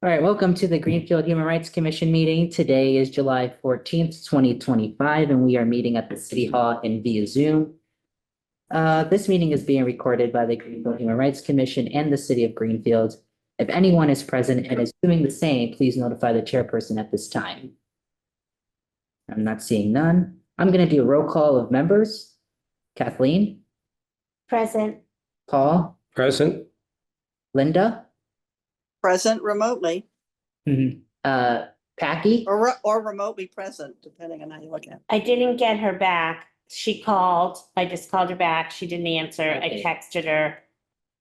All right, welcome to the Greenfield Human Rights Commission meeting. Today is July 14th, 2025, and we are meeting at the City Hall and via Zoom. This meeting is being recorded by the Greenfield Human Rights Commission and the City of Greenfield. If anyone is present and is doing the same, please notify the chairperson at this time. I'm not seeing none. I'm going to do a roll call of members. Kathleen, Present. Paul, Present. Linda, Present remotely Packy. or remotely present, depending on how you look at it. I didn't get her back. She called. I just called her back. She didn't answer. Okay. I texted her.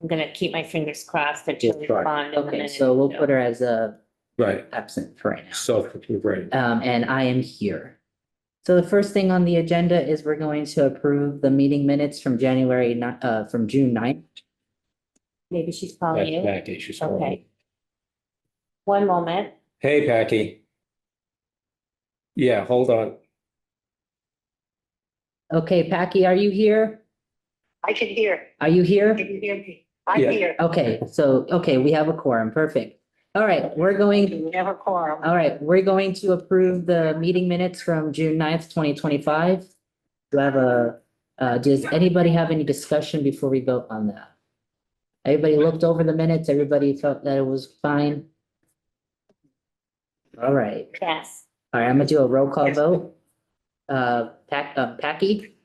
I'm gonna keep my fingers crossed that she'll Yeah, right. respond. in a Okay, minute. so we'll put her as a Right. absent for right now. So, right. And I am here. So the first thing on the agenda is we're going to approve the meeting minutes from from June 9th. Maybe she's calling you. Packy, she's calling. Okay. One moment. Hey, Packy. Yeah, hold on. Okay, Packy, are you here? I can hear. Are you here? Can you hear me? I'm Yeah. here. Okay, we have a quorum. Perfect. All right, Never quorum. we're going to approve the meeting minutes from June 9th, 2025. Do I have does anybody have any discussion before we vote on that? Everybody looked over the minutes. Everybody felt that it was fine. All right. Yes. All right, I'm gonna do a roll call Yes. vote. Packy,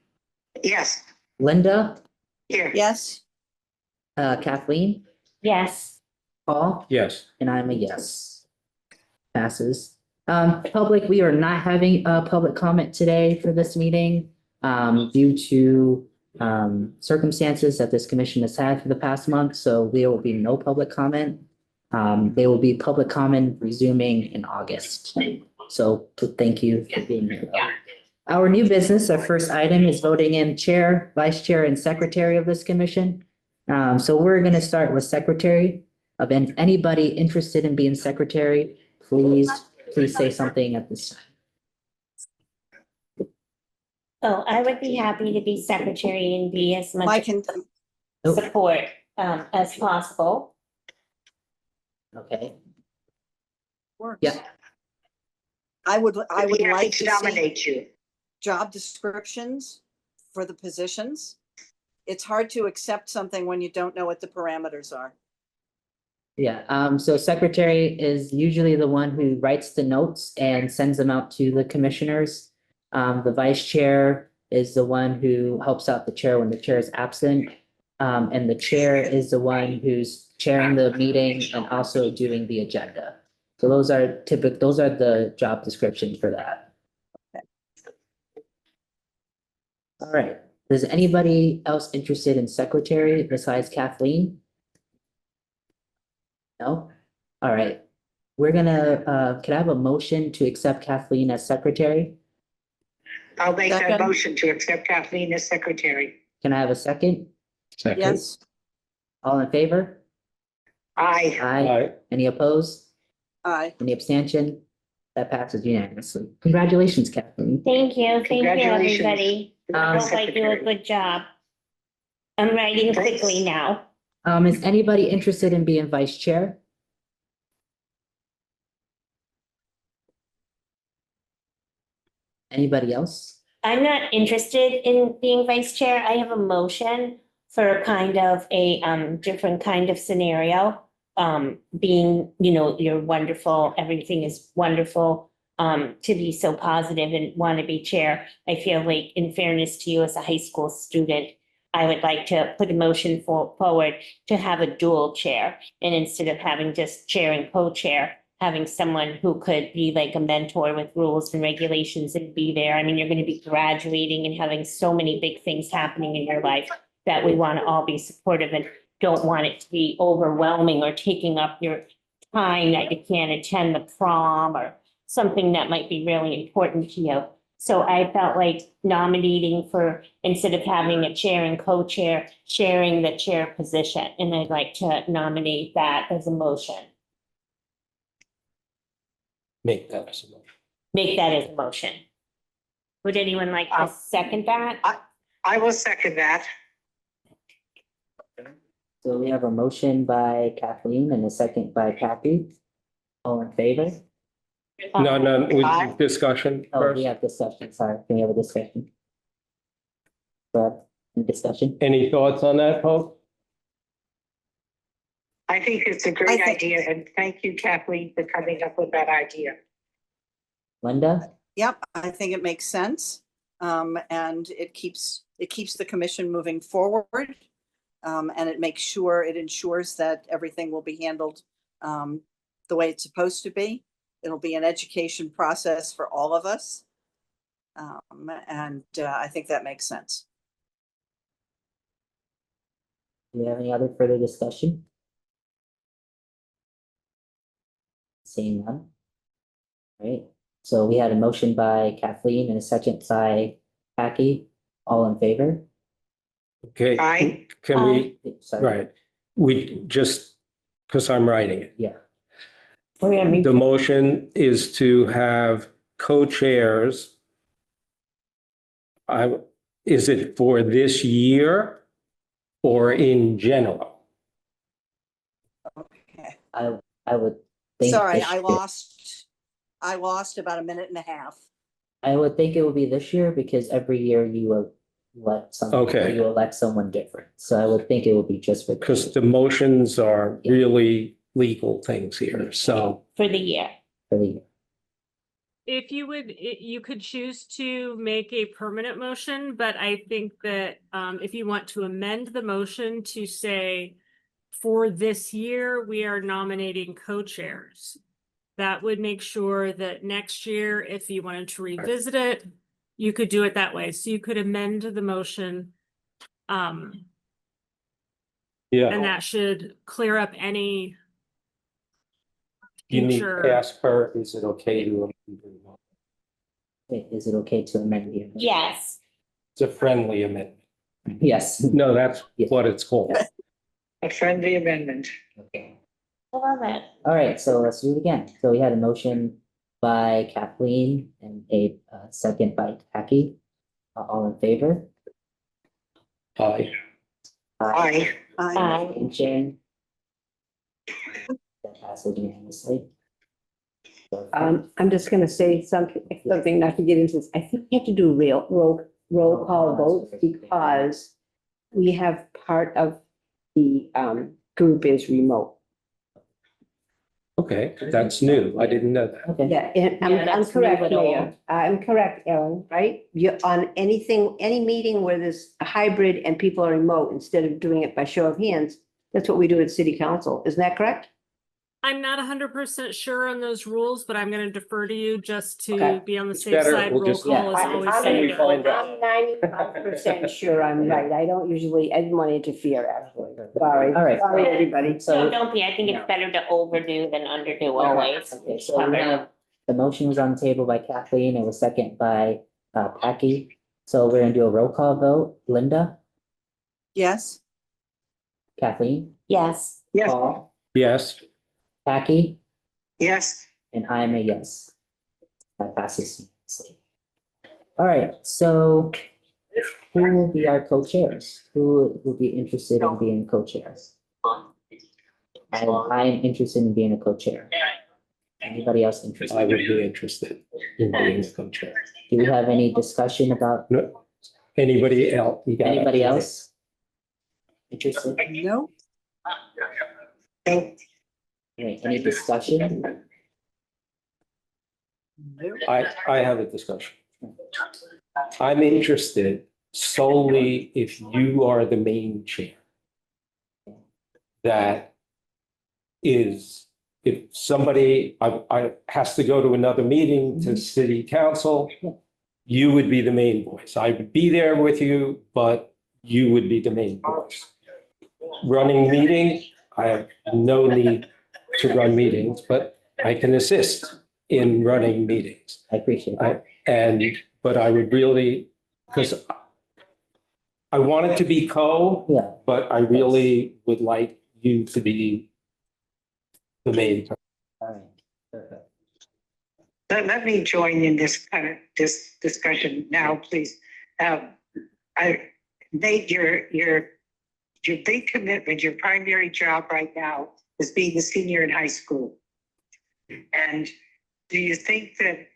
Yes, Linda, here. Yes, Kathleen, Yes. Paul, Yes. and I'm a yes. Passes. Public, we are not having a public comment today for this meeting, due to circumstances that this commission has had for the past month, so there will be no public comment. There will be public comment resuming in August. So thank you for being here. Our new business, our first item is voting in chair, vice chair, and secretary of this commission. So we're gonna start with secretary. Of anybody interested in being secretary, please say something at this time. Oh, I would be happy to be secretary and be as much Mike and support as possible. Okay, works. yeah, I would Happy like to see nominate you. job descriptions for the positions. It's hard to accept something when you don't know what the parameters are. yeah. So secretary is usually the one who writes the notes and sends them out to the commissioners. The vice chair is the one who helps out the chair when the chair is absent. And the chair is the one who's chairing the meeting and also doing the agenda. So those are the job descriptions for that. All right, is anybody else interested in secretary besides Kathleen? No? All right, we're gonna, can I have a motion to accept Kathleen as secretary? I'll make that Second. motion to accept Kathleen as secretary. Can I have a second? Second. Yes, All in favor? Aye. Aye. Aye. Any opposed? aye. Any abstention? That passes unanimously. Congratulations, Kathleen. Thank you. Thank you, Congratulations. everybody. I hope I do a good job. I'm writing quickly now. Is anybody interested in being vice chair? Anybody else? I'm not interested in being vice chair. I have a motion for a kind of a different kind of scenario. Being, you're wonderful, everything is wonderful. To be so positive and want to be chair. I feel like in fairness to you as a high school student, I would like to put a motion forward to have a dual chair. And instead of having just chair and co-chair, having someone who could be like a mentor with rules and regulations and be there. I mean, you're going to be graduating and having so many big things happening in your life that we want to all be supportive and don't want it to be overwhelming or taking up your time that you can't attend the prom or something that might be really important to you. So I felt like nominating for, instead of having a chair and co-chair, sharing the chair position. And I'd like to nominate that as a motion. Make that as a motion. Make that as a motion. Would anyone like to second that? I will second that. So we have a motion by Kathleen and a second by Kathy. All in favor? No, we Aye. discussion Oh, first. we have discussion, sorry, can we have a discussion? But, discussion? Any thoughts on that, folks? I think it's a I great think- idea, and thank you, Kathleen, for coming up with that idea. Linda? Yep, I think it makes sense. And it keeps the commission moving forward. And it ensures that everything will be handled the way it's supposed to be. It'll be an education process for all of us. And I think that makes sense. Do you have any other further discussion? Seeing none. Right, so we had a motion by Kathleen and a second by Patty. All in favor? Okay. Aye. Can we, Sorry, right, we just, because I'm writing it. yeah, The motion is to have co-chairs. Is it for this year or in general? Okay. I would think. Sorry, this I year- lost about a minute and a half. I would think it would be this year because every year you will Okay. you elect someone different. So I would think it would be just for. Because the motions are really legal things here, so. For the year. For the year. If you would, you could choose to make a permanent motion, but I think that if you want to amend the motion to say for this year, we are nominating co-chairs. That would make sure that next year, if you wanted to revisit it, you could do it that way. So you could amend the motion. And Yeah, that should clear up any you need future. to ask her, is it okay to? Wait, is it okay to amend the? amendment? Yes. It's a friendly amendment. Yes. No, that's Yes. what it's called. A friendly amendment. Okay. I love it. All right, so let's do it again. So we had a motion by Kathleen and a second by Tacky. All in favor? Aye. Aye. Aye. And Jane? That passes unanimously. I'm just gonna say something, not to get into this. I think we have to do roll call votes because we have part of the group is remote. Okay, that's new. I didn't know that. Okay. Yeah, and Yeah, I'm that's correct, new at all. Mayor. I'm correct, Ellen, right? You're on any meeting where there's a hybrid and people are remote, instead of doing it by show of hands, that's what we do at city council. Isn't that correct? I'm not 100% sure on those rules, but I'm going to defer to you just Okay. to be on the It's safe better, side. we'll Roll just- call is Yeah, always I'm- safe. we find out. I'm 95% sure I'm right. I don't usually, I didn't want to interfere, actually. Sorry. All right. Sorry, everybody. No, So, don't be. I think it's better to overdo than underdo always. okay, so we have, the motion was on the table by Kathleen, it was second by Tacky. So we're gonna do a roll call vote. Linda, Yes, Kathleen, Yes. Yes, Paul, Yes, Tacky, yes. and I am a yes. That passes unanimously. All right, so who will be our co-chairs? Who will be interested in being co-chairs? I am interested in being a co-chair. Anybody else interested? I would be interested in being a co-chair. Do we have any discussion about No, anybody else? You got it. anybody else? Interested? no, No, Right, any discussion? no. I have a discussion. I'm interested solely if you are the main chair. That is, if somebody, I has to go to another meeting to city council, you would be the main voice. I would be there with you, but you would be the main voice. Running meeting, I have no need to run meetings, but I can assist in running meetings. I appreciate that. But I would really, because I want it to be Yeah, but I really would like you to be the main. all right, perfect. let me join in this this discussion now, please. I made your big commitment, your primary job right now is being a senior in high school. And do you think that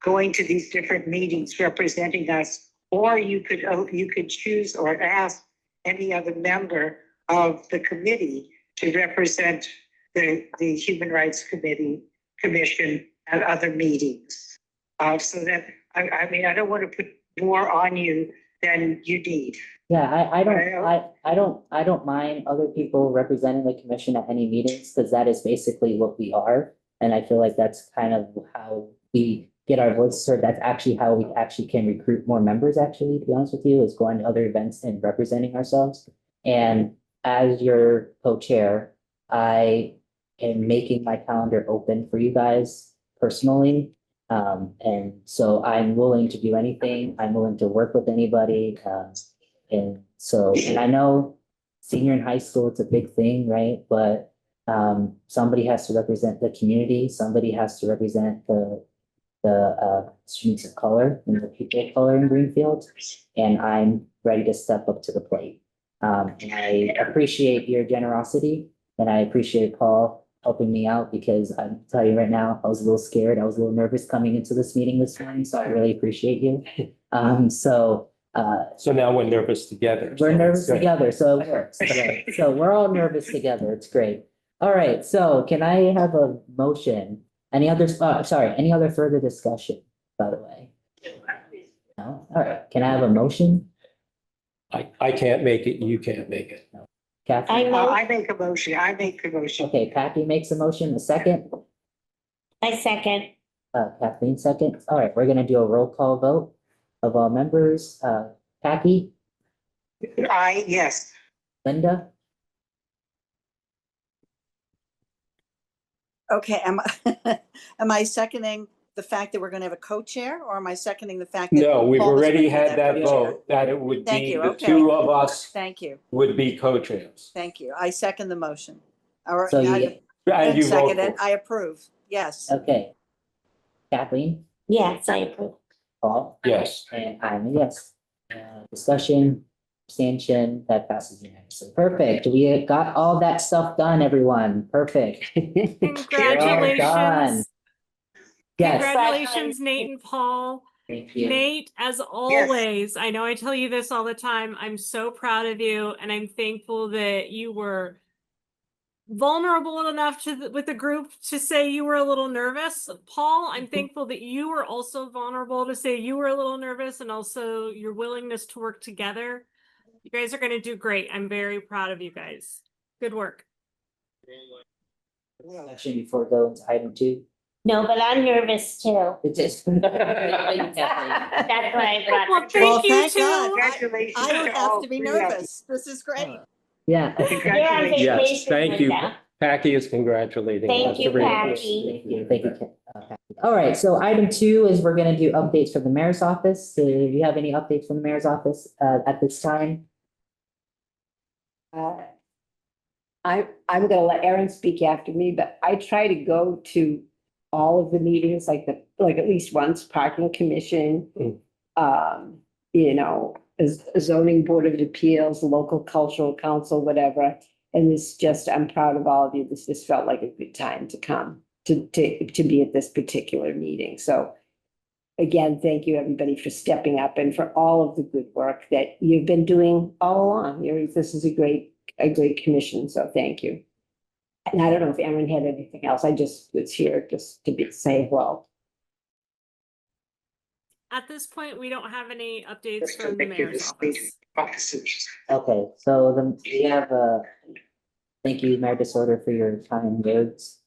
going to these different meetings representing us, or you could choose or ask any other member of the committee to represent the Human Rights Commission at other meetings? So that, I mean, I don't want to put more on you than you need. Yeah, I don't mind other people representing the commission at any meetings, because that is basically what we are. And I feel like that's kind of how we get our voices heard. That's actually how we actually can recruit more members, actually, to be honest with you, is going to other events and representing ourselves. And as your co-chair, I am making my calendar open for you guys personally. And so I'm willing to do anything. I'm willing to work with anybody. And so, and I know senior in high school, it's a big thing, right? But somebody has to represent the community. Somebody has to represent the students of color and the people of color in Greenfield. And I'm ready to step up to the plate. And I appreciate your generosity, and I appreciate Paul helping me out, because I'm telling you right now, I was a little scared. I was a little nervous coming into this meeting this morning, so I really appreciate you. So now we're nervous together. we're so nervous it's good. together, so it works. Okay, so we're all nervous together. It's great. All right, so can I have a motion? Any other further discussion, by the way? No? All right, can I have a motion? I can't make it, you can't make it. Kathy? I make a motion. Okay, Kathy makes a motion, a second. I second. Kathleen seconds. All right, we're gonna do a roll call vote of all members. Kathy, Yes. Linda, Okay, am I seconding the fact that we're going to have a co-chair, or am I seconding the fact that? No, we've Paul is already gonna be had that co-chair? vote, that it would Thank be you, the okay. two of us Thank you, would be co-chairs. thank you. I second the motion. Or, So you- I And you vote second it, for I approve, yes. okay. Kathleen, Yes, I approve. Paul, yes. and I'm a yes. Discussion, abstention, that passes unanimously. Perfect. We got all that stuff done, everyone. Perfect. Congratulations. Yes, Congratulations, Nate and Paul. thank you. Nate, as always, I know I tell you this all the time, I'm so proud of you, and I'm thankful that you were vulnerable enough to with the group to say you were a little nervous. Paul, I'm thankful that you were also vulnerable to say you were a little nervous, and also your willingness to work together. You guys are going to do great. I'm very proud of you guys. Good work. Actually, before going to item 2. No, but I'm nervous too. It just. That's why I brought. Well, the thank Well, you thank too. God. Congratulations. I don't to have all to be three of you. nervous. This is great. Yeah. You're on Congratulations. Yes, vacation, thank you. Linda. Patty is congratulating. Thank us. you, Really. Patty. Thank you. Kathy. All right, so item 2 is we're gonna do updates from the mayor's office. Do you have any updates from the mayor's office at this time? I'm gonna let Erin speak after me, but I try to go to all of the meetings, like at least once, parking commission. Zoning board of appeals, local cultural council, whatever. And I'm proud of all of you. This just felt like a good time to come to be at this particular meeting. So again, thank you, everybody, for stepping up and for all of the good work that you've been doing all along. This is a great commission, so thank you. And I don't know if Aaron had anything else. I just was here just to say hello. At this point, we don't have any updates from the mayor's office. Okay, so we have thank you, Mayor Disorder, for your kind words.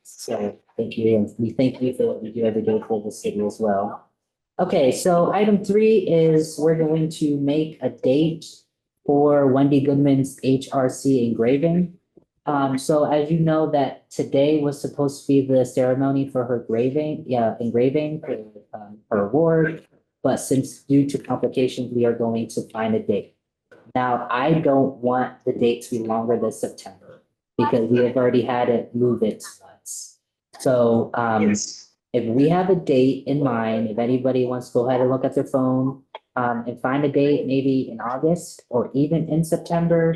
So thank you, and we thank you for what you do every day for the city as well. Okay, so item 3 is we're going to make a date for Wendy Goodman's HRC engraving. So as you know, that today was supposed to be the ceremony for her engraving for her award. But since due to complications, we are going to find a date. Now, I don't want the date to be longer than September because we have already had it move it once. So if we have a date in mind, if anybody wants to go ahead and look at their phone and find a date, maybe in August or even in September,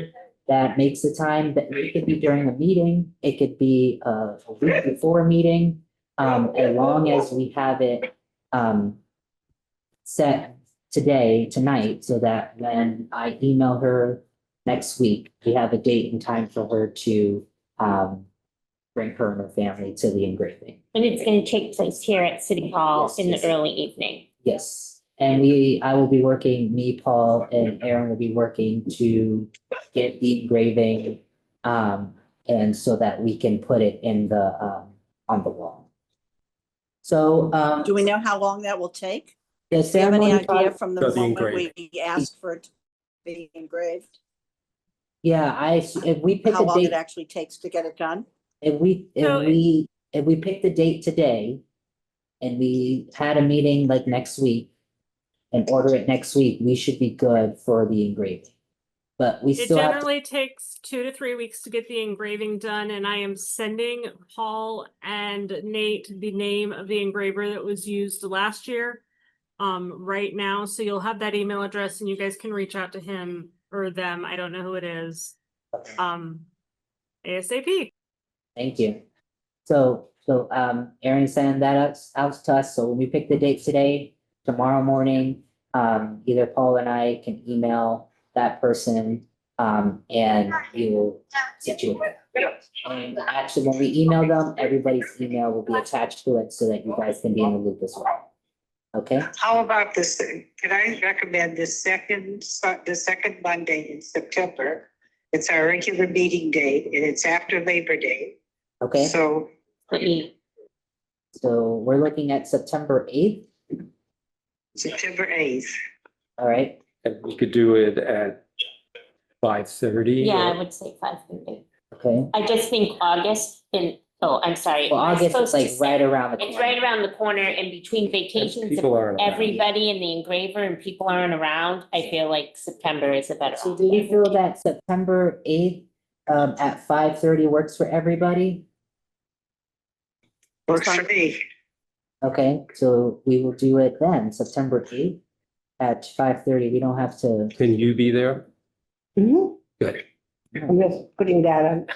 that makes the time, that it could be during a meeting, it could be a week before a meeting. As long as we have it set tonight, so that when I email her next week, we have a date and time for her to bring her and her family to the engraving. And it's gonna take place here at City Hall Yes, in the yes. early evening. Yes, and I will be working, me, Paul, and Aaron will be working to get the engraving. And so that we can put it in on the wall. So, Do we know how long that will take? the Do you have ceremony. any idea from the So the moment we engraving. ask for it to be engraved? Yeah, if we pick How a long it date, actually takes to get it done? if we pick the date today. And we had a meeting like next week. And order it next week, we should be good for the engraving. But we It still have to, generally takes 2 to 3 weeks to get the engraving done, and I am sending Paul and Nate the name of the engraver that was used last year. Right now, so you'll have that email address and you guys can reach out to him or them. I don't know who it is. ASAP. thank you. So, Aaron sent that out to us, so when we pick the date today, tomorrow morning, either Paul and I can email that person, and we will situate. And actually, when we email them, everybody's email will be attached to it so that you guys can be in the loop as well. Okay? How about this? Can I recommend the second Monday in September? It's our regular meeting date and it's after Labor Day. Okay, So so we're looking at September 8th, September 8th. all right? And we could do it at 5:30. Yeah, I would say 5:30. Okay, I just think August I'm sorry. well, am I August is supposed to like say- right around the corner. It's right around the corner and between vacations People of aren't around. everybody and the engraver and people aren't around. I feel like September is a better So do you option. feel that September 8th, at 5:30 works for everybody? Works for me. Okay, so we will do it then, September 8th at 5:30. We don't have to, Can you be there? Mhm. Good. I'm just putting that on.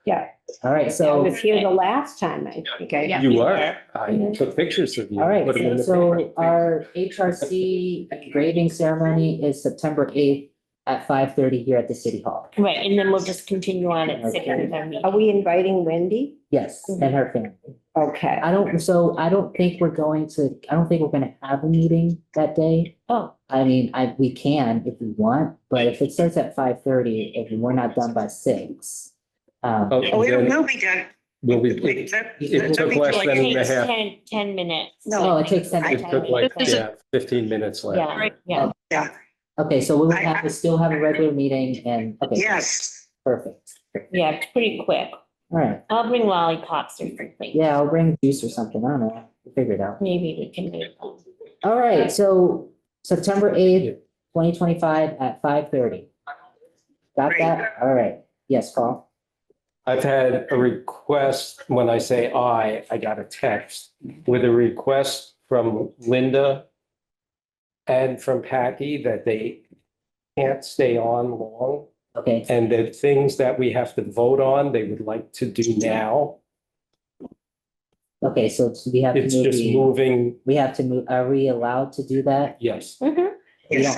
Yeah, all right, I so, was here the last time, I think. Yeah. You were. I took pictures of you. all right, Put them in the so paper. our HRC engraving ceremony is September 8th at 5:30 here at the City Hall. Right, and then we'll just continue on at 6 with our Are meeting. we inviting Wendy? Yes, and her family. Okay. I don't think we're gonna have a meeting that day. Oh, I mean, we can if we want, but if it starts at 5:30, if we're not done by 6. Oh, Oh, then we'll be done. we'll be, Wait, it took less it than a takes half. 10 minutes. Oh, it takes 10 It took like, 15 minutes left. Yeah, yeah. Yeah, Okay, so we'll still have a regular meeting and, okay, yes. perfect. Yeah, it's pretty quick. All right, I'll bring lollipops or something. yeah, I'll bring juice or something, I don't know, we'll figure it out. Maybe we can make them. All right, so September 8th, 2025 at 5:30. Got that? All right, yes, Paul? I've had a request, when I say I got a text with a request from Linda and from Patty that they can't stay on long. Okay, And the things that we have to vote on, they would like to do now. okay, so we have to It's move just moving, we have to move, are we allowed to do that? yes, Mhm. We don't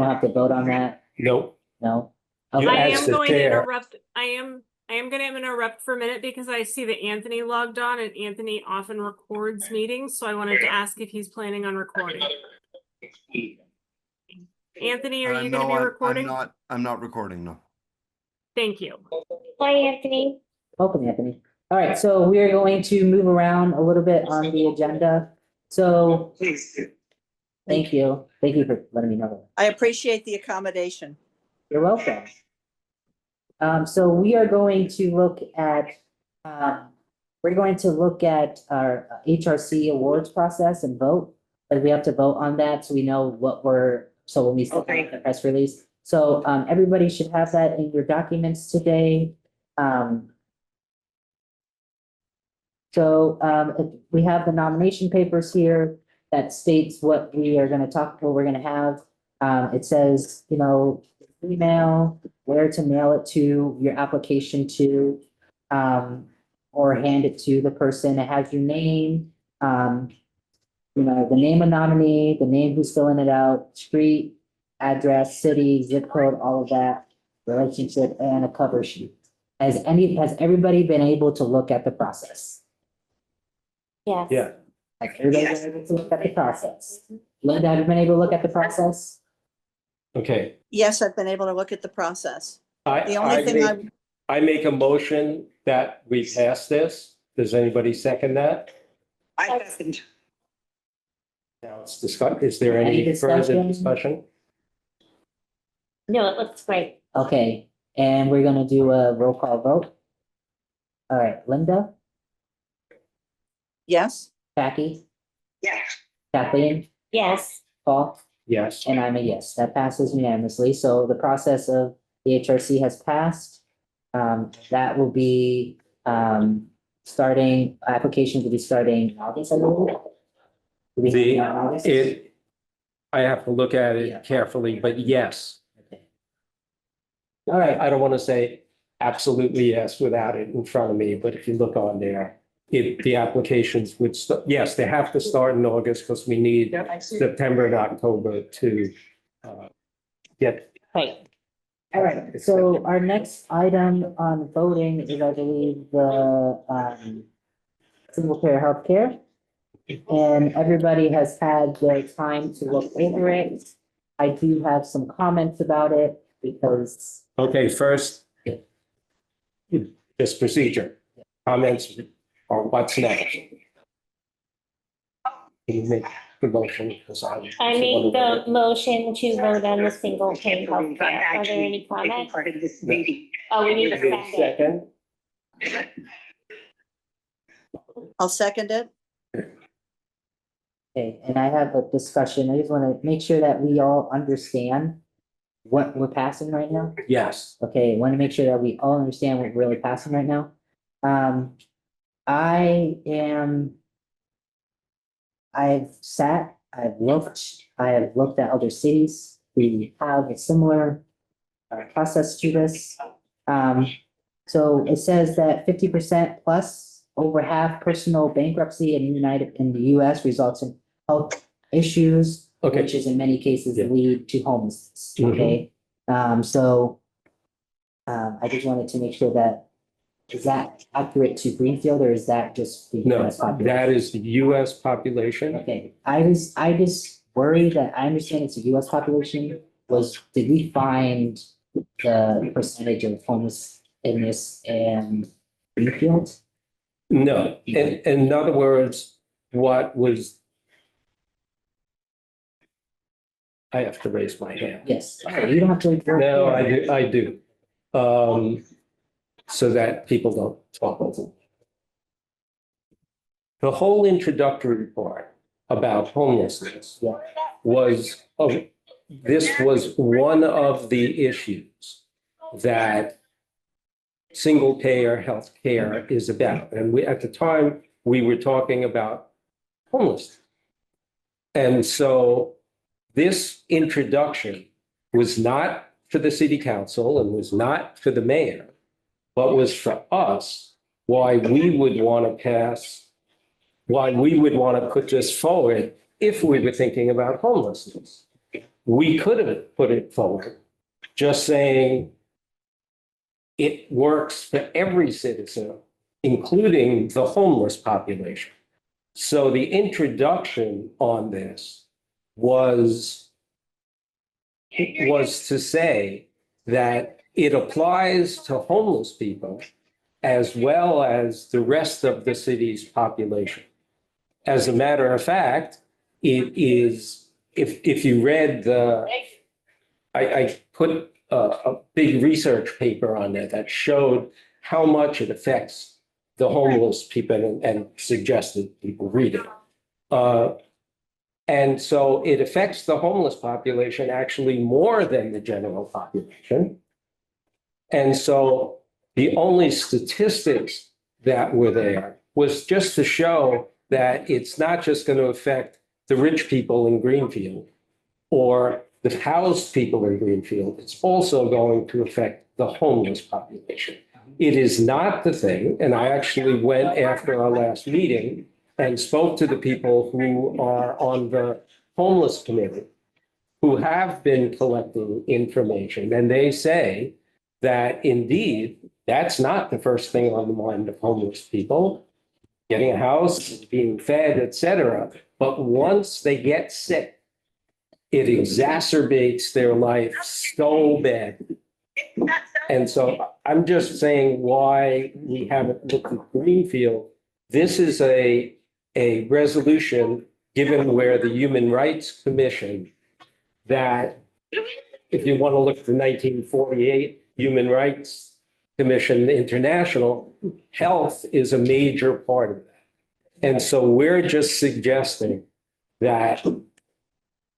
have to vote on that, nope. no? You Okay. I as am the going to chair. interrupt. I am going to interrupt for a minute because I see that Anthony logged on and Anthony often records meetings. So I wanted to ask if he's planning on recording. Anthony, are you going to No, be recording? I'm not recording, no. Thank you. Hi, Anthony. Welcome, Anthony. All right, so we are going to move around a little bit on the agenda. So, Please. thank you for letting me know that. I appreciate the accommodation. You're welcome. So we are going to look at, our HRC awards process and vote. But we have to vote on that, so we know so when we send out Okay. the press release. So, everybody should have that in your documents today. We have the nomination papers here that states what we're gonna have. It says, email, where to mail it to, your application to, or hand it to the person. It has your name, you know, the name of nominee, the name who's filling it out, street, address, city, zip code, all of that, relationship, and a cover sheet. Has everybody been able to look at the process? Yes. Yeah, Has everybody been able to look at the process? Linda, have you been able to look at the process? okay. Yes, I've been able to look at the process. The only thing I make a motion that we pass this. Does anybody second that? I second. Now it's discussed. Is there Any any further discussion? discussion? No, it looks great. Okay, and we're gonna do a roll call vote. All right, Linda, Yes, Jackie, Yes. Kathleen, Yes. Paul? Yes. And I'm a yes, that passes unanimously. So the process of the HRC has passed. That will be, applications will be starting in August, I believe. Do we have The, in August? I have to look at Yeah. it carefully, but yes. Okay. All right, I don't want to say absolutely yes without it in front of me, but if you look on there, the applications would, yes, they have to start in August because we need September and October to get. Great. all right. So our next item on voting is, I believe, the, single payer healthcare. And everybody has had their time to look over it. I do have some comments about it because, Okay, first, this procedure, comments or what's next? Can you make the motion? Because I make the motion to vote on the single pay healthcare. Are there any comments? Part of this meeting. Oh, we need a second. Second, I'll second it. okay, and I have a discussion. I just want to make sure that we all understand what we're passing right now. yes, Okay, I want to make sure that we all understand what we're really passing right now. I've I have looked at other cities. We have a similar process to this. So it says that 50% plus over half personal bankruptcy in the US results in health issues, okay, which is in many cases Yeah. lead to homelessness, Mhm. okay? I just wanted to make sure that, is that accurate to Greenfield or is that just the no, US population? that is the US population. Okay, I just worry that, I understand it's a US population, did we find the percentage of homeless in this and Greenfield? No, in other words, what was. I have to raise my hand. Yes, okay, you don't have to. No, I do. So that people don't talk over me. The whole introductory part about homelessness Yeah. was, this was one of the issues that single payer healthcare is about. And at the time, we were talking about homelessness. And so this introduction was not for the city council and was not for the mayor, but was for us, why we would want to put this forward if we were thinking about homelessness. We could have put it forward, just saying it works for every citizen, including the homeless population. So the introduction on this was to say that it applies to homeless people as well as the rest of the city's population. As a matter of fact, it is, if you read I put a big research paper on there that showed how much it affects the homeless people and suggested people read it. And so it affects the homeless population actually more than the general population. And so the only statistics that were there was just to show that it's not just going to affect the rich people in Greenfield or the housed people in Greenfield. It's also going to affect the homeless population. It is not the thing, and I actually went after our last meeting and spoke to the people who are on the homeless committee, who have been collecting information, and they say that indeed, that's not the first thing on the mind of homeless people, getting a house, being fed, et cetera. But once they get sick, it exacerbates their life so bad. And so I'm just saying why we haven't looked at Greenfield. This is a resolution given where the Human Rights Commission, that if you want to look at the 1948 Human Rights Commission International, health is a major part of that. And so we're just suggesting that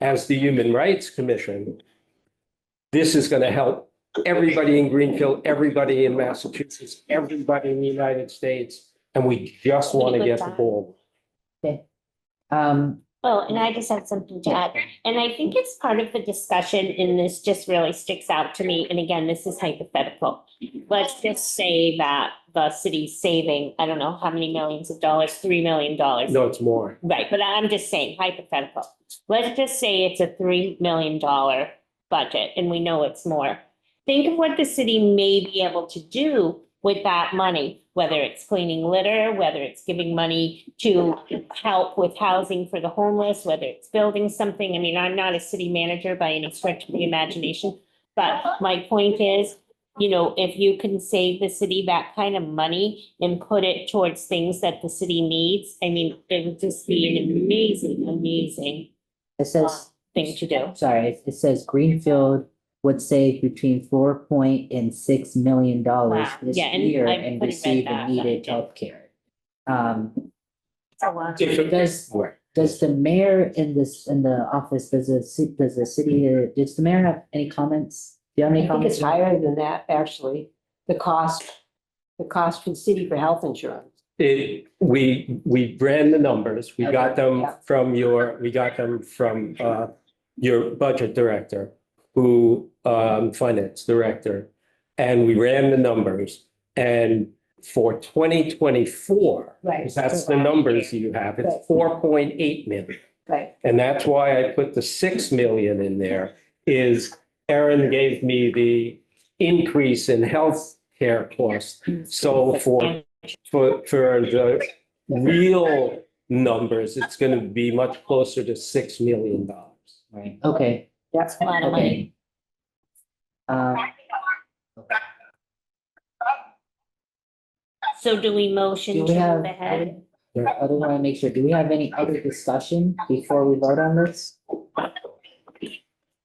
as the Human Rights Commission, this is going to help everybody in Greenfield, everybody in Massachusetts, everybody in the United States, and we just want to get the ball. Okay. Oh, and I just have something to add, and I think it's part of the discussion, and this just really sticks out to me, and again, this is hypothetical. Let's just say that the city's saving, I don't know how many millions of dollars, $3 million. No, it's more. Right, but I'm just saying hypothetical. Let's just say it's a $3 million budget, and we know it's more. Think of what the city may be able to do with that money, whether it's cleaning litter, whether it's giving money to help with housing for the homeless, whether it's building something. I mean, I'm not a city manager by any stretch of the imagination, but my point is, you know, if you can save the city that kind of money and put it towards things that the city needs, I mean, it would just be an amazing, amazing It says, thing to do. sorry, it says Greenfield would save between $4.6 million Wow. this Yeah, and year I and couldn't read receive that. needed healthcare. It's a lot. Does the mayor in the office, does the city, does the mayor have any comments? Do you have I any think it's comments? higher than that, actually, the cost for the city for health insurance. We ran the numbers. We got them Yeah. from your budget director, who, finance director, and we ran the numbers. And for 2024, Right. because that's the numbers you have, Right. it's 4.8 million. Right. And that's why I put the 6 million in there, is Erin gave me the increase in health care costs. So for the real numbers, it's going to be much closer to $6 million. Right, okay, That's A lot of money. okay. So do we motion Do to we have, move ahead? I don't want to make sure, do we have any other discussion before we vote on this?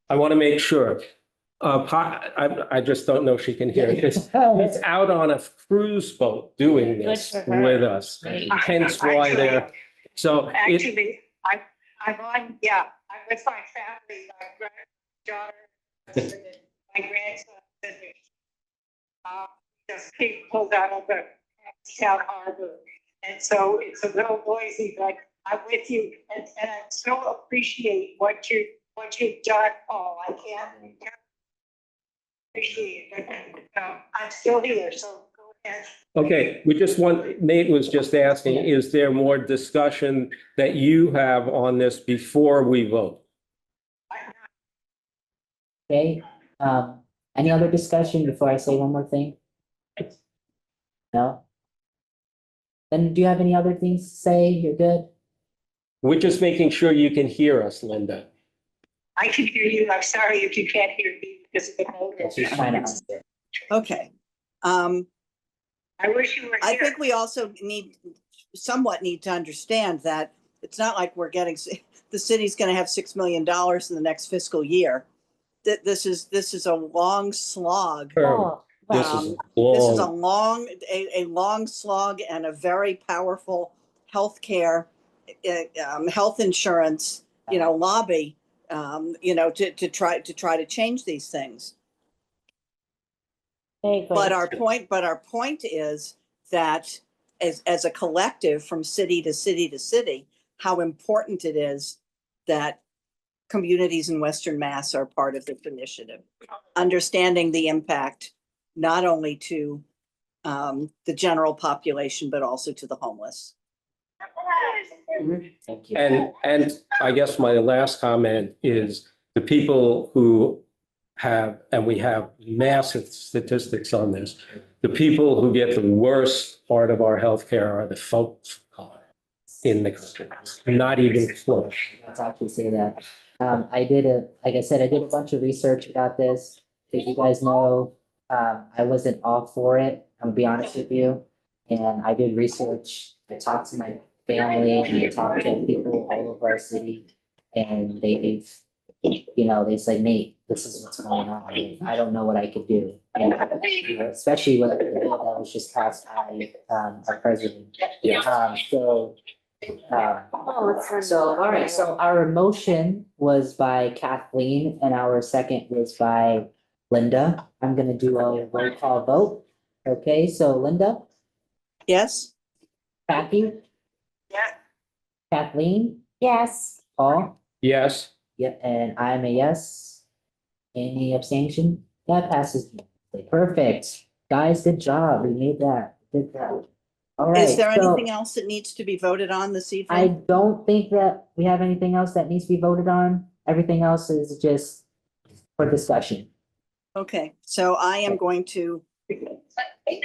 I want to make sure. I just don't know if she can hear it. It's out on a cruise boat doing this Good for her. with us. Great. Hence why they're, so it, Actually, I'm on, yeah, I'm with my family, my granddaughter, my grandson, and just keep pulled out of the town harbor. And so it's a little noisy, but I'm with you, and I so appreciate what you've done, Paul. I can't appreciate it. I'm still here, so go ahead. okay, we just want, Nate was just asking, is there more discussion that you have on this before we vote? Okay, any other discussion before I say one more thing? No? Then do you have any other things to say? You're good? We're just making sure you can hear us, Linda. I can hear you. I'm sorry if you can't hear me because of the motor. She's trying to answer. Okay. I wish you were I here. think we also somewhat need to understand that it's not like we're getting, the city's going to have $6 million in the next fiscal year. That this is a long slog. Oh, This wow. is This is long. a long slog and a very powerful healthcare, health insurance, lobby, to try to change these things. Very good. But our point is that as a collective from city to city to city, how important it is that communities in Western Mass are part of this initiative. Understanding the impact, not only to the general population, but also to the homeless. Thank you. And I guess my last comment is the people who have, and we have massive statistics on this, the people who get the worst part of our healthcare are the folks in the country, not even close. Let's actually say that. Like I said, I did a bunch of research about this. As you guys know, I wasn't all for it, I'm gonna be honest with you. And I did research, I talked to my family, and I talked to people all over our city. And they said, Nate, this is what's going on. I don't know what I could do. And, especially with the bill that was just passed by, our president. All right, so our motion was by Kathleen and our second was by Linda. I'm gonna do a roll call vote. Okay, so Linda, Yes? Kathy, Yeah. Kathleen, Yes. Paul, Yes, yeah, and I'm a yes. Any abstention? That passes. Perfect. Guys, good job. We made that. Did that. All right. Is there so- anything else that needs to be voted on this I evening? don't think that we have anything else that needs to be voted on. Everything else is just for discussion. Okay, so I am going to,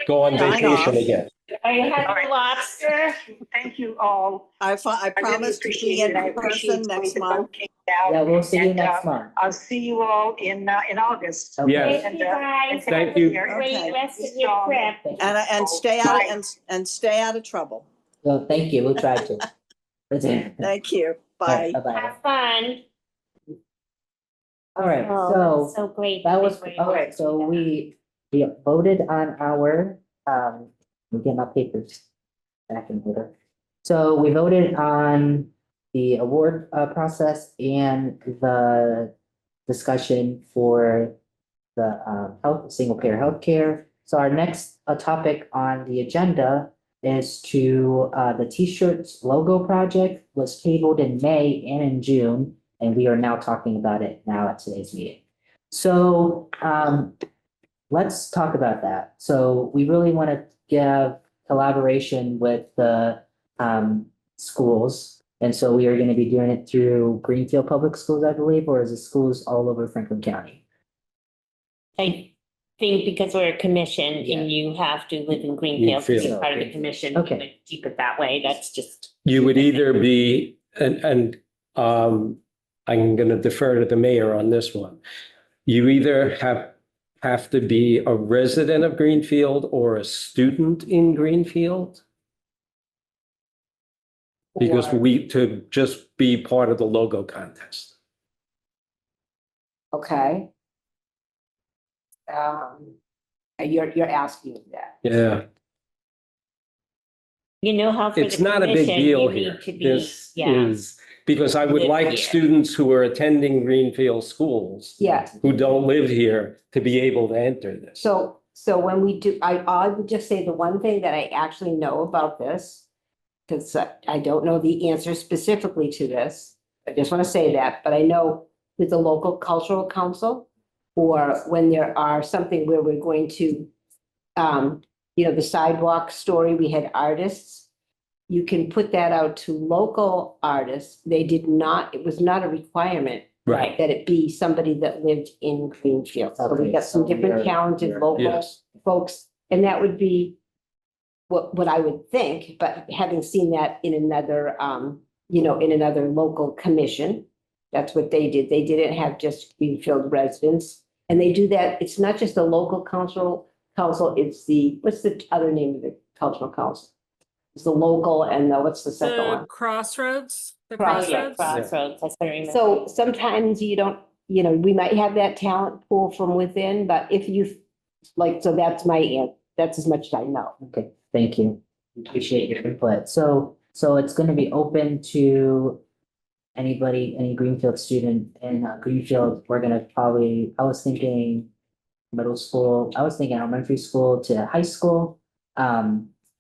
go on Sign off. vacation again. Are you having lobster? Thank you all. I I really promise to appreciate be it. I in appreciate person next the month. working out. Yeah, we'll see you And, next month. I'll see you all in August. Okay. Yes. Thank you guys. Thank Have a you. Great Okay. rest of your trip. And stay out, and stay out of trouble. Well, thank you. We'll try to. That's it. Thank you. All Bye. right, bye-bye. Have fun. All right, Oh, so. that's so great. That was, Were able all to right, do so that. we voted on our, let me get my papers back in order. So we voted on the award process and the discussion for the single payer healthcare. So our next topic on the agenda is to the T-shirts logo project was tabled in May and in June, and we are now talking about it now at today's meeting. So let's talk about that. So we really want to give collaboration with the schools. And so we are going to be doing it through Greenfield Public Schools, I believe, or is it schools all over Franklin County? I think because we're a commission Yeah. and you have to live in Greenfield to be Greenfield. part of the commission, we Okay. would keep it that way. That's just. You would either be, I'm going to defer to the mayor on this one. You either have to be a resident of Greenfield or a student in Greenfield. Because to just be part of the logo contest. Okay. You're asking that. Yeah, You know how for the it's not a big commission, deal you here. need to be, This yeah. is, because I would Live like here. students who are attending Greenfield schools, Yeah, who don't live here, to be able to enter this. so when we do, I would just say the one thing that I actually know about this, because I don't know the answer specifically to this. I just want to say that, but I know with the local cultural council, or when there are something where we're going to, the sidewalk story, we had artists. You can put that out to local artists. It was not a requirement Right. that it be somebody that lived in Greenfield. So we Okay, got some so different we're- talented we're- local Yes. folks, and that would be what I would think, but having seen that in another, in another local commission, that's what they did. They didn't have just Greenfield residents. And they do that. It's not just the local council, it's what's the other name of the cultural council? It's the local and what's the second The one? Crossroads, the Oh, yeah, Crossroads. Crossroads, that's what I remember. So sometimes you don't, we might have that talent pool from within, but if you, so that's that's as much as I know. Okay, thank you. Appreciate your input. So it's gonna be open to anybody, any Greenfield student in Greenfield. We're gonna probably, I was thinking middle school, I was thinking elementary school to high school.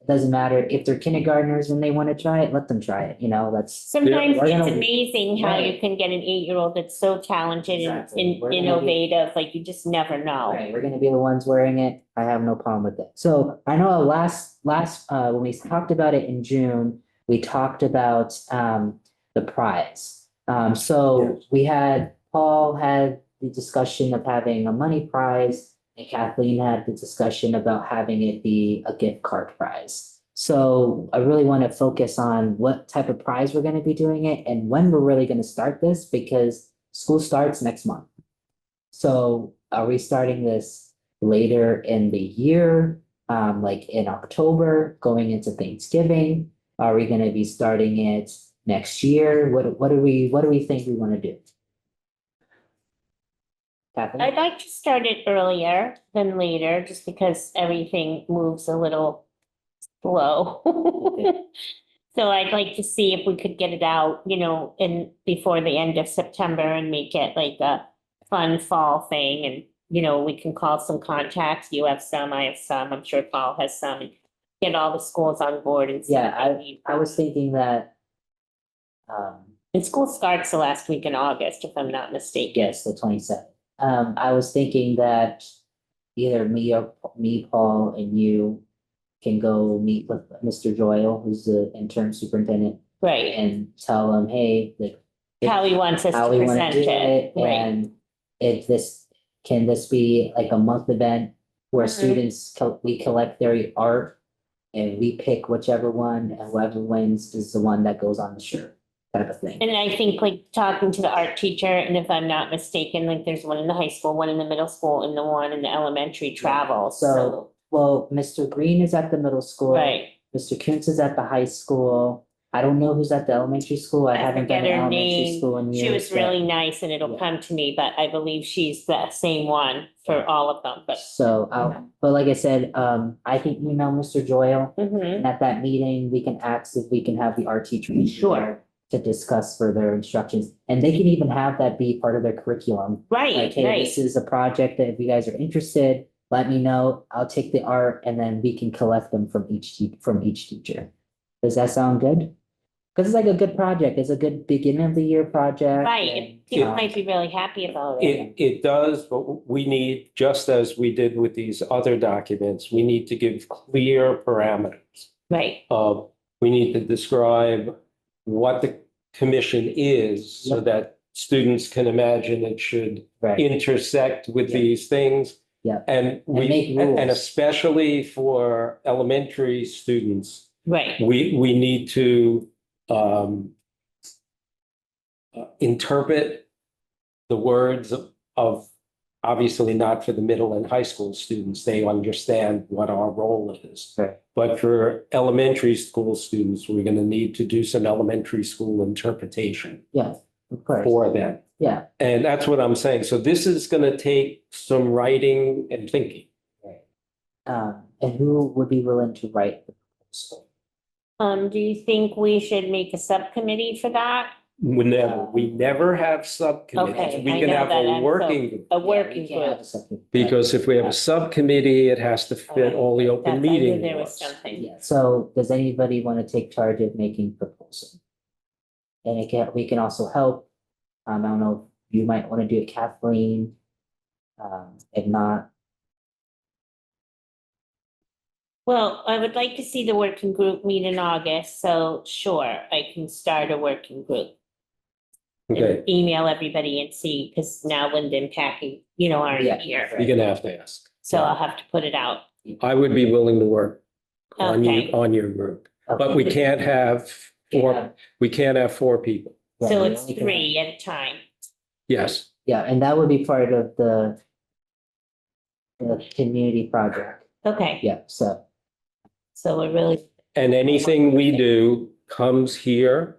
doesn't matter if they're kindergartners and they want to try it, let them try it, that's. Sometimes we're it's gonna- amazing how you Right. can get an 8-year-old that's so talented and Exactly. We're gonna be- innovative, like you just never know. Right, we're gonna be the ones wearing it. I have no problem with it. So I know last, when we talked about it in June, we talked about, the prize. So Paul had the discussion of having a money prize, and Kathleen had the discussion about having it be a gift card prize. So I really want to focus on what type of prize we're gonna be doing it and when we're really gonna start this, because school starts next month. So are we starting this later in the year, like in October, going into Thanksgiving? Are we gonna be starting it next year? What do we think we wanna do? Kathleen? I'd like to start it earlier than later, just because everything moves a little slow. Okay. So I'd like to see if we could get it out, before the end of September and make it like a fun fall thing. And, we can call some contacts. You have some, I have some, I'm sure Paul has some. Get all the schools on board and see Yeah, what they need. I was thinking that, And school starts the last week in August, if I'm not mistaken. yes, the 27th. I was thinking that either me, Paul, and you can go meet with Mr. Joyle, who's the interim superintendent, Right, and tell him, hey, like. how he wants us How to we wanna present do it, it, right, and if can this be like a month event where Mhm. students, we collect their art and we pick whichever one, and whoever wins is the one that goes on the shirt, type of thing. and I think like talking to the art teacher, and if I'm not mistaken, like there's one in the high school, one in the middle school, and the one in the elementary travel, so. Well, Mr. Green is at the middle school. Right, Mr. Kuntz is at the high school. I don't know who's at the elementary school. I I haven't been forget to her elementary name. school in years. She was but- really nice, and it'll Yeah. come to me, but I believe she's the same one for all of them, but. So, but like I said, I can email Mr. Joyle. Mhm. And at that meeting, we can ask if we can have the art teacher. be Sure. there To discuss further instructions, and they can even have that be part of their curriculum. Like, Right, hey, right, this is a project that if you guys are interested, let me know. I'll take the art and then we can collect them from each teacher. Does that sound good? Cause it's like a good project. It's a good beginning of the year project. right, and, and people um, might be really happy about it. It does, but we need, just as we did with these other documents, we need to give clear parameters. Right, We need to describe what the commission is so Yep. that students can imagine it should Right, intersect with Yeah. these things. Yeah. And make and rules. especially for elementary students, right, we need to interpret the words of, obviously not for the middle and high school students, they understand what our role is. Right. But for elementary school students, we're gonna need to do some elementary school interpretation yeah, of course. for them. Yeah, And that's what I'm saying. So this is gonna take some writing and thinking. and who would be willing to write the proposal? do you think we should make a subcommittee for that? We never have subcommittees. Okay, We I can know have that, a and working group. A Yeah, working we can't have group. something- Because if we have a subcommittee, it has to fit all the open That's- I knew meeting there was laws. something. Yeah, so does anybody want to take charge of making proposal? And we can also help. I don't know, if you might want to do it, Kathleen. If not, Well, I would like to see the working group meet in August, so sure, I can start a working group. Okay, And email everybody and see, because now Linda and Patty, aren't Yeah. here, you're gonna have to ask. so I'll have to put it out. I would be willing to work on you, Okay. on your group, but we can't have Yeah. we can't have four people. Yeah, So we it's only can- 3 at a time. Yes, Yeah, and that would be part of the community project. Okay, Yeah, so, so we're really, and anything we do comes here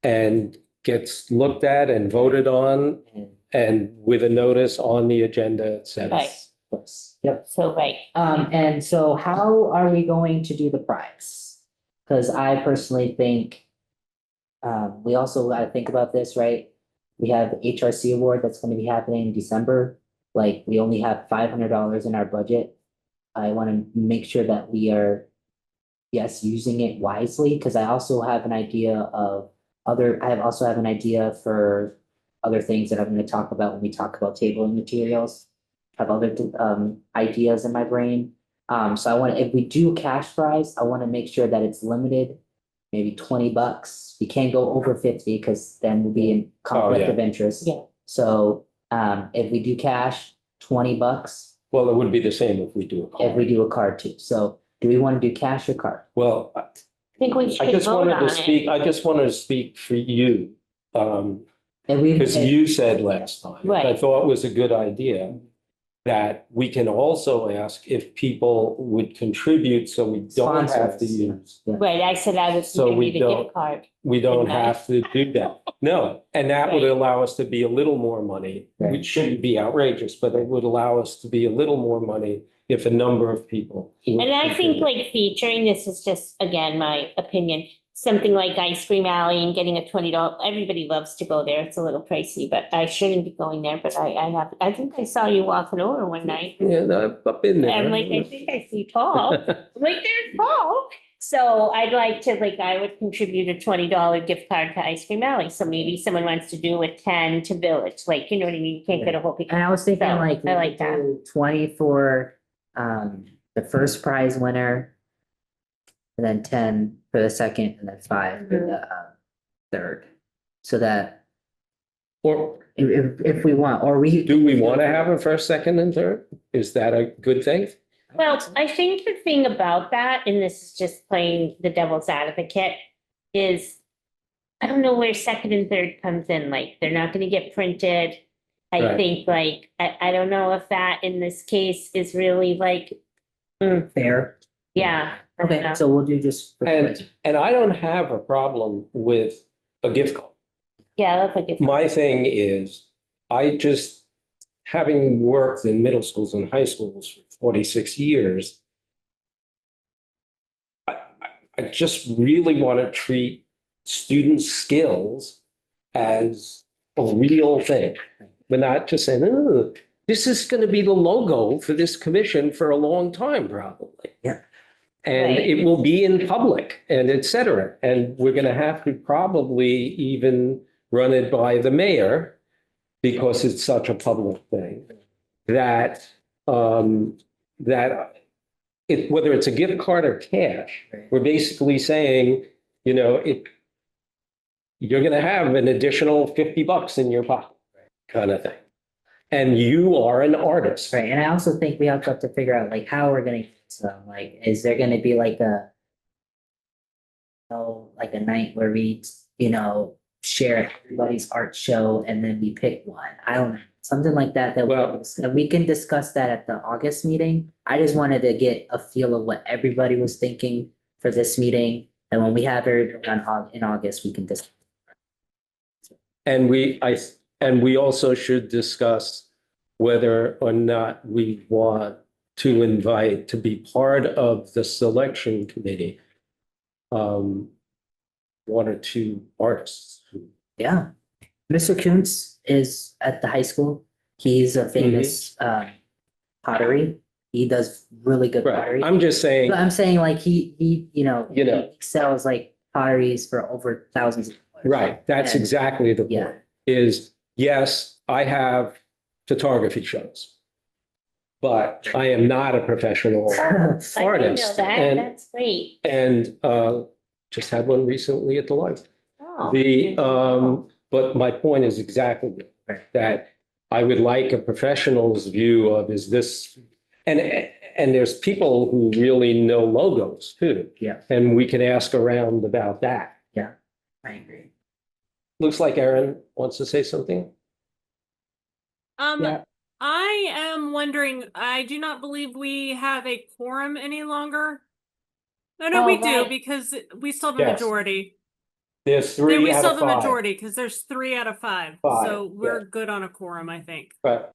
and gets looked at and voted on and and with a notice on the agenda, et cetera. Right. yes, yep. so right. And so how are we going to do the prize? Cause I personally think. We also gotta think about this, right? We have the HRC award that's gonna be happening in December. Like, we only have $500 in our budget. I wanna make sure that we are. yes, using it wisely, because I also have an idea of also have an idea for other things that I'm gonna talk about when we talk about tabling materials. I have other ideas in my brain. So I want, if we do cash prize, I want to make sure that it's limited, maybe $20. We can't go over 50 because then we'll be in conflict yeah. of interest. Yeah. So if we do cash, $20, Well, it would be the same if we do a if we card. do a card too. So do we want to do cash or card? Well, I think we I should just vote wanted on to it. speak, I just wanted to speak for you. And we. Because you said last time, which I Right. thought was a good idea, that we can also ask if people would contribute so we don't have to Sponsors. use. Right, I said I would So we contribute a don't- gift card. We don't Didn't I? have to do that. No, and that would Right. allow us to be a little more money, Right. which shouldn't be outrageous, but it would allow us to be a little more money if a number of people. would And I think contribute. like featuring, this is just, again, my opinion, something like Ice Cream Alley and getting a $20, everybody loves to go there. It's a little pricey, but I shouldn't be going there, but I think I saw you walking over one night. Yeah, no, I've been there. I'm like, I think I see Paul. I'm like, there's Paul. So I'd like to, like, I would contribute a $20 gift card to Ice Cream Alley. So maybe someone wants to do a 10 to Village, like, you know what I mean? You can't get a whole. And I was thinking So, like, we I like could do 20 for the first prize winner. And then 10 for the second, and then 5 for the third. So that Or if we want, or we. do we want to have a first, second, and third? Is that a good thing? Well, I think the thing about that, and this is just playing the devil's advocate, is I don't know where second and third comes in, like, they're not gonna get printed. I Right. think like, I don't know if that in this case is really like, Fair. yeah. I don't Okay, know. so we'll do just. And I don't have a problem with a gift card. Yeah, that's like, My thing is, I just, having worked in middle schools and high schools for 46 years, I just really want to treat student skills as a real thing. We're not just saying, oh, this is going to be the logo for this commission for a long time, probably. Yeah. And Right. it will be in public and et cetera. And we're going to have to probably even run it by the mayor because it's such a public thing that, that it, whether it's a gift card or cash, we're basically saying, you know, you're going to have an additional $50 in your pocket kind of thing. And you are an artist. Right, and I also think we have to figure out like how we're gonna, so like, is there gonna be like a. Oh, like a night where we, share everybody's art show and then we pick one, I don't know, something like that, Well- and we can discuss that at the August meeting. I just wanted to get a feel of what everybody was thinking for this meeting, and when we have it in August, we can discuss. And we also should discuss whether or not we want to invite to be part of the selection committee. One or two artists. Yeah, Mr. Kuntz is at the high school. He's a famous pottery. He does really good Right, pottery. I'm just saying, But I'm saying like he know. he sells like potteries for over thousands of dollars. right, that's And- exactly the Yeah. point, is, yes, I have photography shows. But I am not a professional I didn't know artist. that. And, That's great. and just had one recently at the library. Oh. But my point is exactly Right. that I would like a professional's view of, is this, and there's people who really know logos too. Yeah. And we could ask around about that. I agree. Looks like Aaron wants to say something. Yeah. I am wondering, I do not believe we have a quorum any longer. No, Oh, we do, right. because we still have a Yes. majority. There's No, three we out still of have a five. majority, because there's 3 out of 5. Five, So we're yeah. good on a quorum, I think. But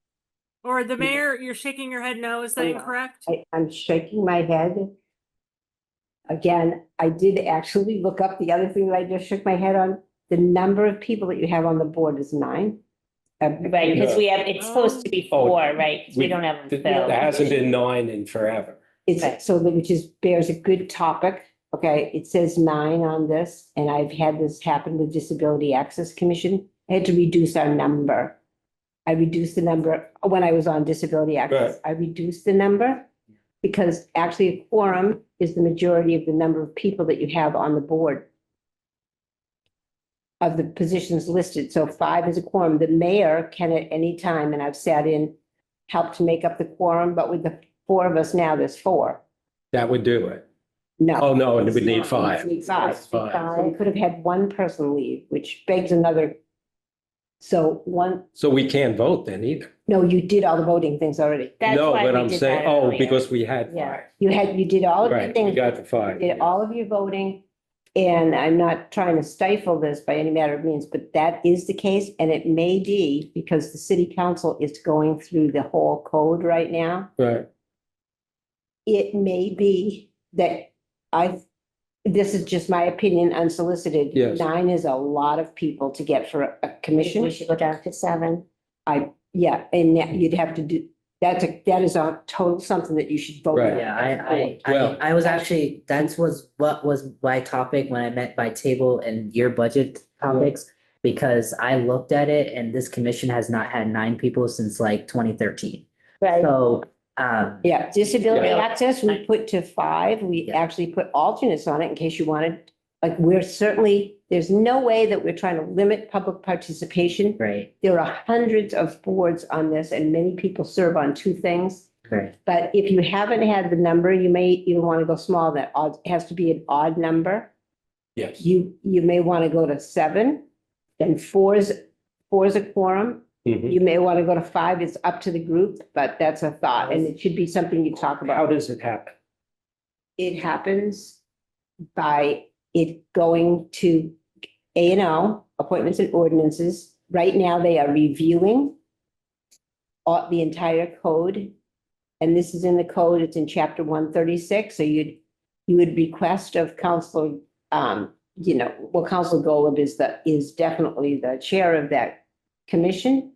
Or the mayor, you're shaking your head no, is that Yeah. incorrect? I'm shaking my head. Again, I did actually look up the other thing that I just shook my head on. The number of people that you have on the board is 9. Right, because we have, it's supposed to be Oh, 4, right? 'Cause we don't have them there filled. hasn't been 9 in forever. It's so that, which is, bears a good topic Okay, it says 9 on this, and I've had this happen with Disability Access Commission. I had to reduce our number. I reduced the number when I was on Disability Access. I reduced the number because actually a quorum is the majority of the number of people that you have on the board of the positions listed. So 5 is a quorum. The mayor can at any time, and I've sat in, help to make up the quorum, but with the 4 of us now, there's 4. That would do it. No. Oh, no, and we It's need not. 5. We need 5. Five. So we could have had one person leave, which begs another. So one, So we can't vote then either. no, you did all the voting things already. That's No, why but we I'm did saying, that oh, earlier. because we had Yeah. 5. You did all of the Right, we things. got the 5. Did all of your voting. And I'm not trying to stifle this by any matter of means, but that is the case. And it may be because the city council is going through the whole code right now. Right, It may be that this is just my opinion unsolicited. Yes. 9 is a lot of people to get for a commission. We should go down to 7. Yeah, and you'd have to do, that is a total something that you should vote. Right. on. Yeah, Well- I was actually, what was my topic when I meant by table and your budget topics. Because I looked at it and this commission has not had 9 people since like 2013. Right. So, Yeah, disability Yeah. access, we put to 5. We Yeah. actually put alternates on it in case you wanted. Like, there's no way that we're trying to limit public participation. great, There are hundreds of boards on this and many people serve on 2 things. great. But if you haven't had the number, you may even want to go small. That odd, it has to be an odd number. yes. You may want to go to 7, then 4 is a quorum. Mhm. You may want to go to 5. It's up to the group, but that's a thought, and it should be something you talk How about. does it happen? It happens by it going to A&O, appointments and ordinances. Right now, they are reviewing the entire code. And this is in the code, it's in chapter 136, so you would request of Counselor, Counselor Golub is definitely the chair of that commission.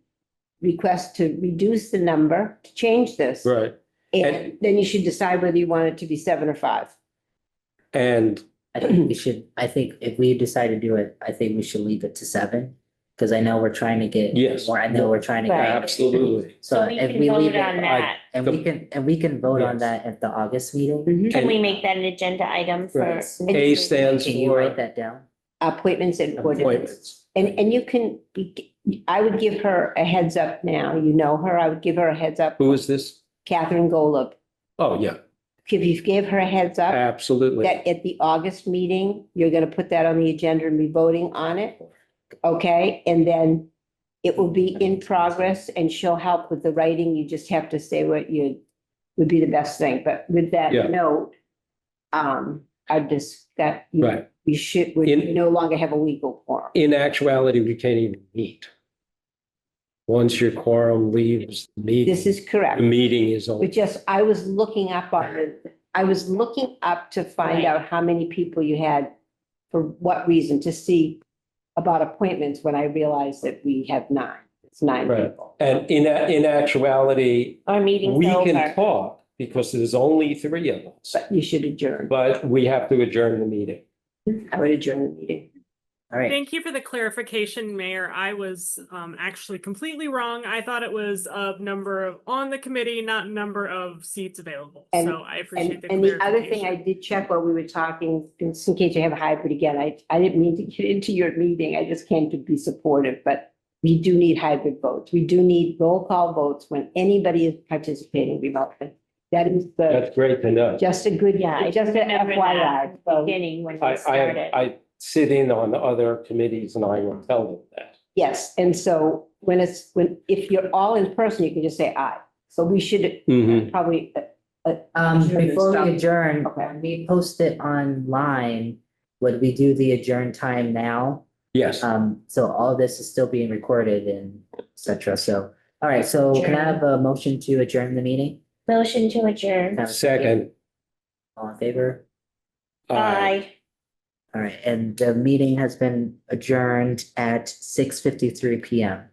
Request to reduce the number, to change this. Right, And then you should decide whether you want it to be 7 or 5. and I think if we decide to do it, I think we should leave it to 7. Cause I know we're trying to get Yes. more, I know we're trying to Right. get. absolutely. So we if can we leave vote it, on that. and we can vote on Yes. that at the August meeting. Mhm. Can we make that an agenda item for? Right. A stands Can you write for that down? Appointments and ordinances. appointments. And you can, I would give her a heads up now. You know her. I would give her a heads up. Who is this? Catherine Golub. Oh, yeah, If you give her a heads up absolutely. that at the August meeting, you're going to put that on the agenda and be voting on it. Okay, and then it will be in progress and she'll help with the writing. You just have to say what would be the best thing. But with that Yeah. note, Right. we In- no longer have a legal quorum. In actuality, we can't even meet. Once your quorum leaves the meeting, This is correct. the meeting is over. But I was looking up to find Right. out how many people you had, for what reason, to see about appointments when I realized that we have 9. It's 9 Right. people. And in actuality, Our meeting's we can over. talk because there's only 3 of us, But you should adjourn. but we have to adjourn the meeting. I would adjourn the meeting. All right, Thank you for the clarification, Mayor. I was actually completely wrong. I thought it was of number of on the committee, not number of seats available. And- So I appreciate the And the other thing I clarification. did check while we were talking, just in case you have a hybrid again, I didn't mean to get into your meeting. I just came to be supportive, but we do need hybrid votes. We do need roll call votes when anybody is participating remotely. That is That's great to know. just a good, Yeah, I just an remember that FYI. at the So, beginning when I, we started. I sit in on other committees and I will tell them that. yes, and so if you're all in person, you can just say aye. So we should Mhm. probably, before Stop. we adjourn, Okay. when we post it online, would we do the adjourn time now? Yes, So all this is still being recorded and et cetera. So, all right, so can I have a motion to adjourn the meeting? Motion to adjourn. second. All in favor? Aye. All right, and the meeting has been adjourned at 6:53 PM.